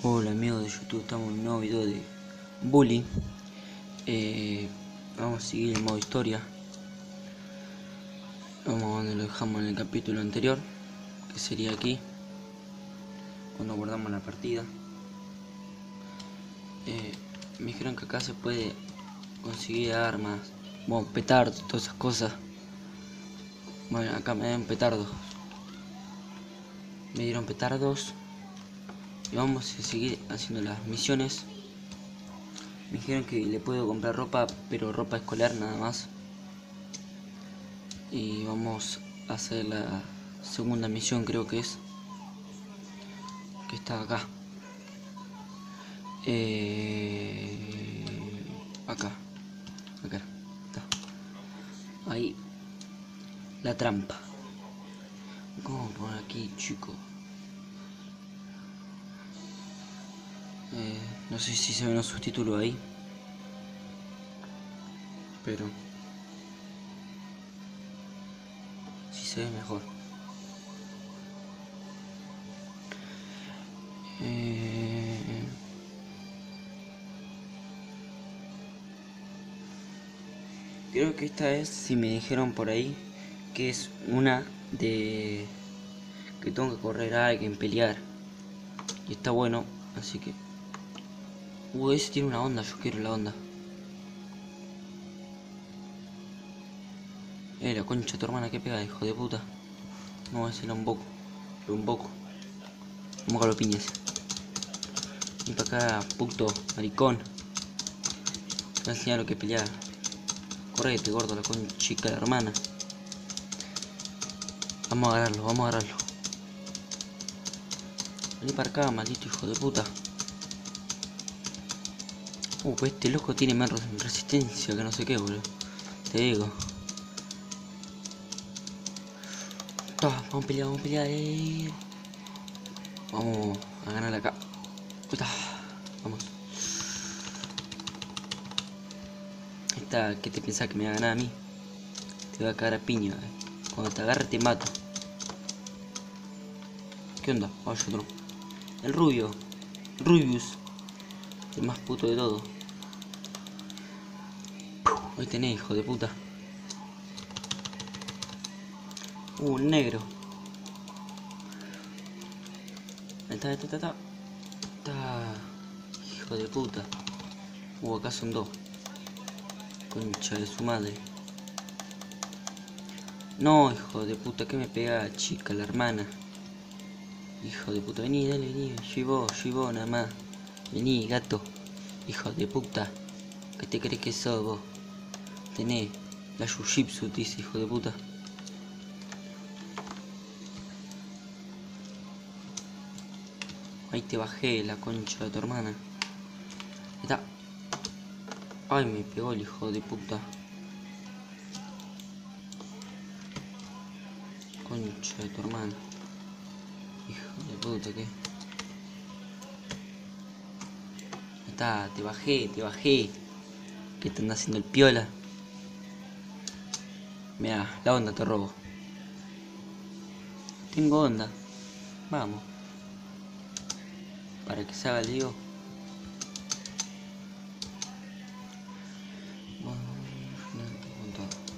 Hola amigos de YouTube, estamos en un nuevo video de Bully. Vamos a seguir el modo historia. Vamos a donde lo dejamos en el capítulo anterior, que sería aquí, cuando guardamos la partida. Me dijeron que acá se puede conseguir armas, bueno, petardos, todas esas cosas. Bueno, acá me dan petardos. Me dieron petardos. Y vamos a seguir haciendo las misiones. Me dijeron que le puedo comprar ropa, pero ropa escolar nada más. Y vamos a hacer la segunda misión, creo que es, que está acá. Acá está. Ahí. La trampa. ¿Cómo poner aquí, chico? No sé si se ven los subtítulos ahí, pero si se ve mejor. Creo que esta es, si me dijeron por ahí, que es una de que tengo que correr a alguien, pelear. Y está bueno, así que... ese tiene una onda, yo quiero la onda. La concha de tu hermana, que pega, hijo de puta. No, ese lo invoco. Lo invoco. Vamos a los piñas. Ven para acá, puto, maricón. Te voy a enseñar lo que pelear. Correte, gordo, la conchica de hermana. Vamos a agarrarlo, vamos a agarrarlo. Vení para acá, maldito hijo de puta. Pues este loco tiene más resistencia que no sé qué, boludo. Te digo. Vamos a pelear, vamos a pelear. Vamos a ganar acá. Vamos. ¿Qué te pensás que me va a ganar a mí? Te va a cagar a piña, Cuando te agarre te mato. ¿Qué onda? Vaya otro. El rubio. Rubius. El más puto de todo. Ahí tenés, hijo de puta. Un negro. Ahí está. Hijo de puta. Acá son dos. Concha de su madre. No, hijo de puta, que me pega, chica, la hermana. Hijo de puta, vení, dale, vení. Yo nada más. Vení, gato. Hijo de puta. ¿Qué te crees que sos vos? Tenés la Jujitsu, dice, hijo de puta. Ahí te bajé, la concha de tu hermana. Ahí está. Ay, me pegó el hijo de puta. Concha de tu hermana. Hijo de puta, ¿qué? Ahí está, te bajé. ¿Qué te anda haciendo el piola? Mira, la onda te robo. Tengo onda. Vamos. Para que se haga el lío.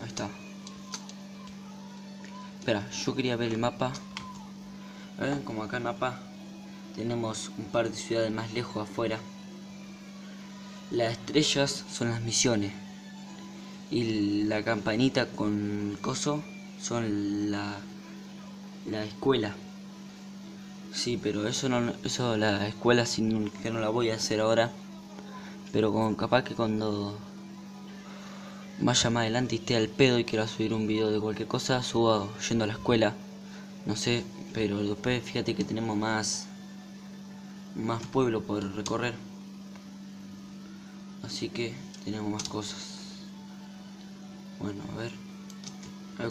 Ahí está. Espera, yo quería ver el mapa. ¿Ven? Como acá el mapa tenemos un par de ciudades más lejos afuera. Las estrellas son las misiones. Y la campanita con coso son la escuela. Sí, pero eso la escuela sin que no la voy a hacer ahora. Pero capaz que cuando vaya más adelante y esté al pedo y quiera subir un video de cualquier cosa, subo yendo a la escuela. No sé, pero después fíjate que tenemos más pueblo por recorrer. Así que tenemos más cosas. Bueno, a ver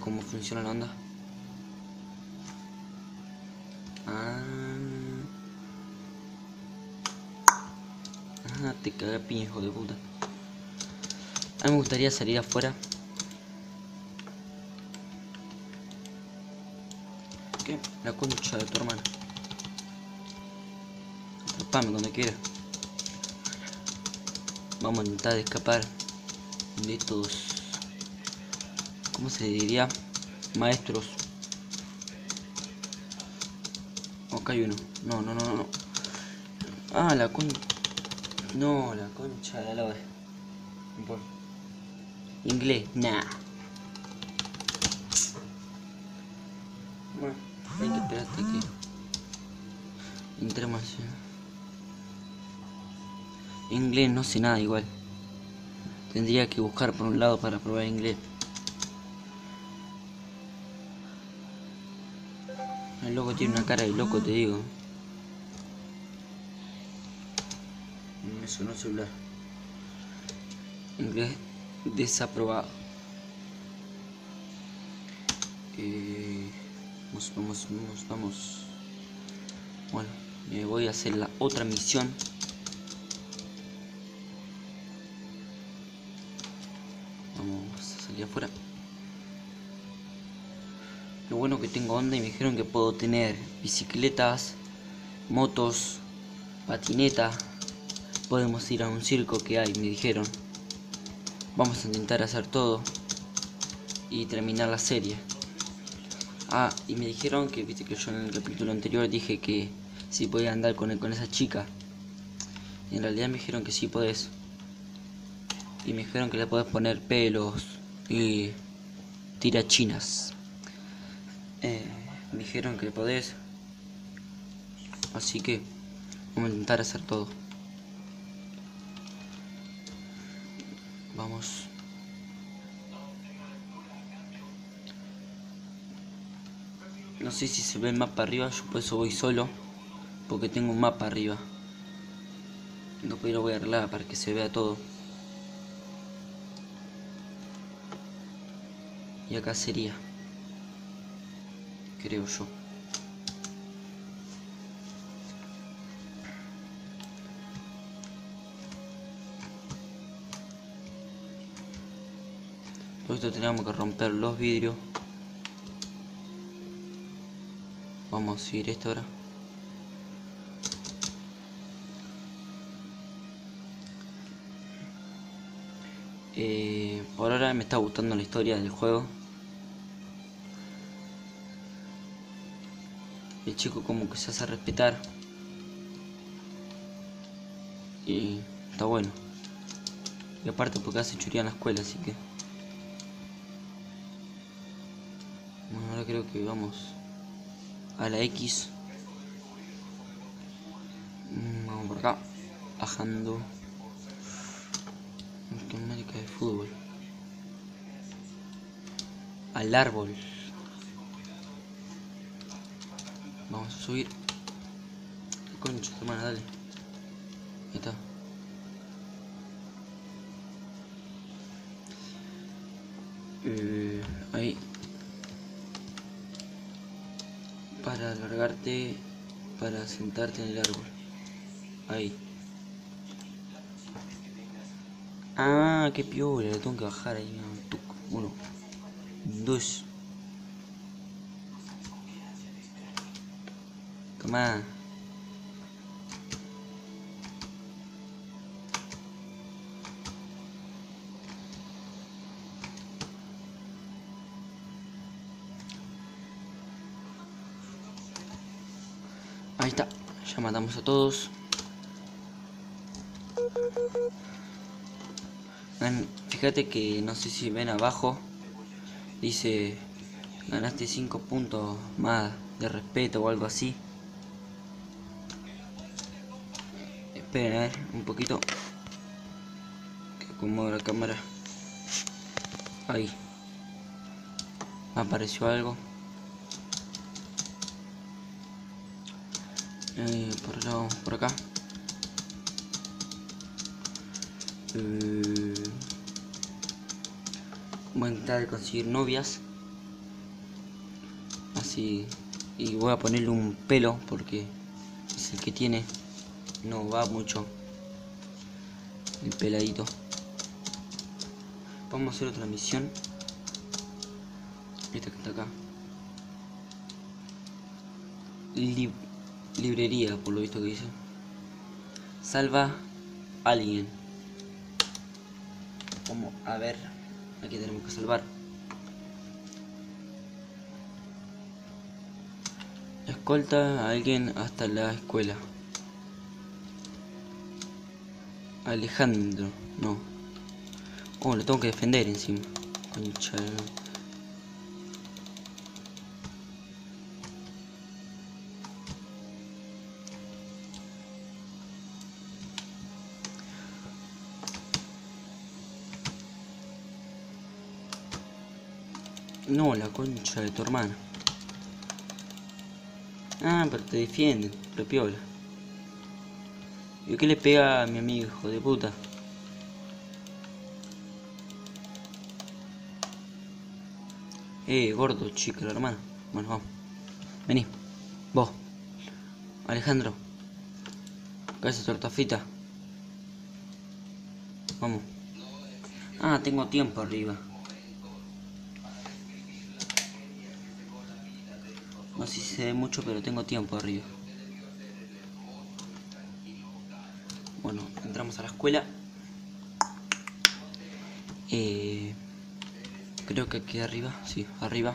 cómo funciona la onda. Te cagué piña, hijo de puta. A mí me gustaría salir afuera. ¿Qué? La concha de tu hermana. spam cuando quiera. Vamos a intentar escapar de estos, ¿cómo se diría? Maestros. Acá hay uno. No. Ah, la con... No, la concha de la lora. Bueno. Inglés, nah. Bueno, hay que esperar hasta que entremos. Inglés no sé nada igual. Tendría que buscar por un lado para probar inglés. El loco tiene una cara de loco, te digo. Me sonó el celular. Inglés desaprobado. Vamos. Bueno, me voy a hacer la otra misión. Vamos a salir afuera. Lo bueno que tengo onda y me dijeron que puedo tener bicicletas, motos, patineta. Podemos ir a un circo que hay, me dijeron. Vamos a intentar hacer todo y terminar la serie. Ah, y me dijeron que, viste que yo en el capítulo anterior dije que si podía andar con esa chica. Y en realidad me dijeron que sí podés. Y me dijeron que le podés poner pelos y tirachinas. Me dijeron que podés. Así que vamos a intentar hacer todo. Vamos. No sé si se ve el mapa arriba, yo por eso voy solo. Porque tengo un mapa arriba. Después lo voy a arreglar para que se vea todo. Y acá sería. Creo yo. Por esto tenemos que romper los vidrios. Vamos a seguir esto ahora. Por ahora me está gustando la historia del juego. El chico como que se hace respetar. Y está bueno. Y aparte porque hace churía en la escuela, así que... Bueno, ahora creo que vamos a la X. Vamos por acá. Bajando. América de fútbol. Al árbol. Vamos a subir. ¿Qué concha, hermana? Dale. Ahí está. Ahí. Para alargarte. Para sentarte en el árbol. Ahí. Ah, qué piola. Le tengo que bajar ahí. Uno. Dos. Toma. Ahí está. Ya matamos a todos. Fíjate que no sé si ven abajo. Dice, ganaste 5 puntos más de respeto o algo así. Esperen a ver un poquito. Que acomodo la cámara. Ahí. Me apareció algo. Por el lado, por acá. Voy a intentar conseguir novias. Así. Y voy a ponerle un pelo porque es el que tiene. No va mucho. El peladito. Vamos a hacer otra misión. Esta que está acá. Librería, por lo visto que dice. Salva a alguien. Vamos a ver. Aquí tenemos que salvar. Escolta a alguien hasta la escuela. Alejandro, no. Oh, lo tengo que defender encima. Concha. No, la concha de tu hermana. Ah, pero te defienden, pero piola. ¿Y qué le pega a mi amigo, hijo de puta? Gordo, chica, la hermana. Bueno, vamos. Vení. Vos. Alejandro. Cabeza tortafita. Vamos. Ah, tengo tiempo arriba. No sé si se ve mucho, pero tengo tiempo arriba. Bueno, entramos a la escuela. Creo que aquí arriba. Sí, arriba.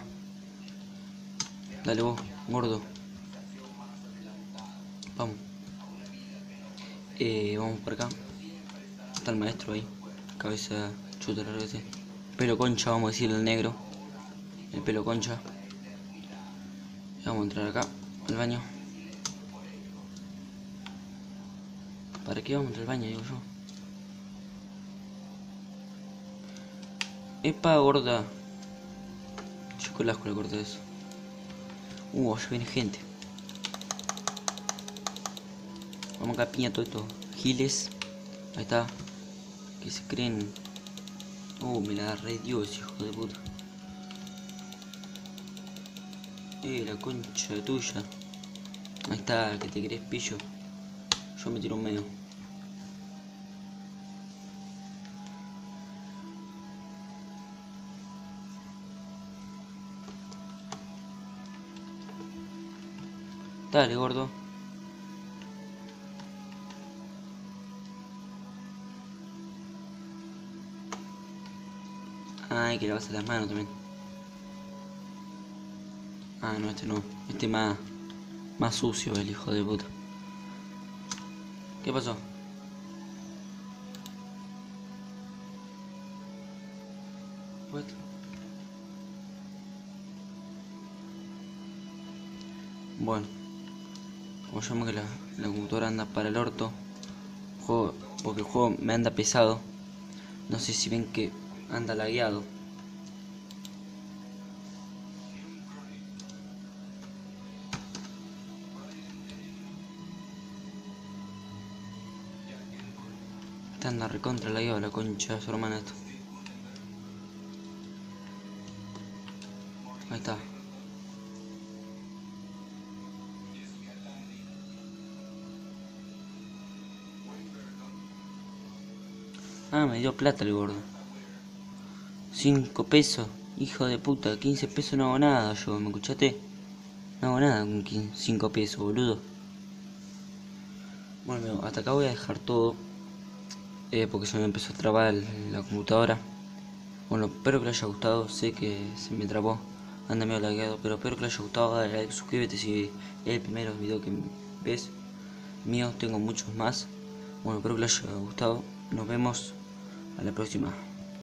Dale vos, gordo. Vamos. Vamos por acá. Está el maestro ahí. Cabeza chuta larga ese. Pelo concha, vamos a decirle al negro. El pelo concha. Vamos a entrar acá, al baño. ¿Para qué vamos a entrar al baño, digo yo? Epa, gorda. Chico, el asco le corté eso. Ya viene gente. Vamos acá, piña todo esto. Giles. Ahí está. Que se creen. Me la re Dios, hijo de puta. La concha tuya. Ahí está, que te querés pillo. Yo me tiro un medio. Dale, gordo. Ay, que lavarse las manos también. Ah, no, este no. Este más sucio, el hijo de puta. ¿Qué pasó? What? Bueno, como yo que la computadora anda para el orto, porque el juego me anda pesado. No sé si ven que anda lagueado. Esta anda recontra lagueado la concha de su hermana esto. Ahí está. Ah, me dio plata el gordo. 5 pesos, hijo de puta. 15 pesos no hago nada yo, ¿me escuchaste? No hago nada con 5 pesos, boludo. Bueno, hasta acá voy a dejar todo. Porque se me empezó a trabar la computadora. Bueno, espero que les haya gustado. Sé que se me trabó, anda medio lagueado, pero espero que les haya gustado. Dale like, suscríbete si es el primer video que ves mío. Tengo muchos más. Bueno, espero que les haya gustado. Nos vemos a la próxima.